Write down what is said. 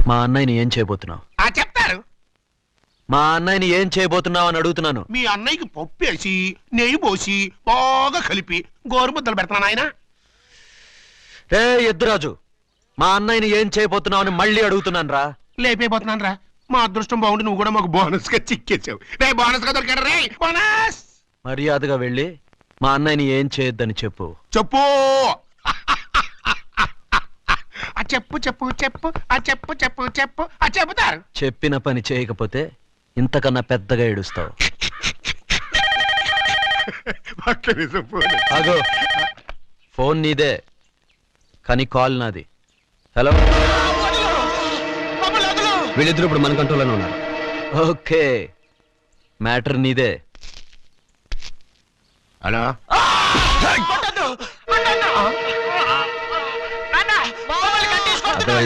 మా అన్నయ్యని ఏం చేయబోతున్నావు? చెప్తారు. మా అన్నయ్యని ఏం చేయబోతున్నావు అని అడుగుతున్నాను. మీ అన్నయ్యకి పప్పేసి నెయ్యి పోసి బాగా కలిపి గోరుముద్దలు పెడతాను ఆయన. రే ఎద్దురాజు, మా అన్నయ్యని ఏం చేయబోతున్నావు అని మళ్ళీ అడుగుతున్నాను రా. లేపైపోతున్నాను రా. మా అదృష్టం బాగుండి నువ్వు కూడా మాకు బోనస్ గా చిక్కేసావు. రే బోనస్ గా దొరికాడు రే బోనస్. మర్యాదగా వెళ్ళి మా అన్నయ్యని ఏం చేయొద్దని చెప్పు. చెప్పు. చెప్పు చెప్పు చెప్పు చెప్పు చెప్పు చెప్పు చెబుతారు. చెప్పిన పని చేయకపోతే ఇంతకన్నా పెద్దగా ఏడుస్తావు. అగో ఫోన్ నీదే కానీ కాల్ నాది. హలో, వీళ్ళిద్దరు ఇప్పుడు మన కంట్రోల్లోనే ఉన్నారు. ఓకే, మ్యాటర్ నీదే. హలో, అర్థమైందా?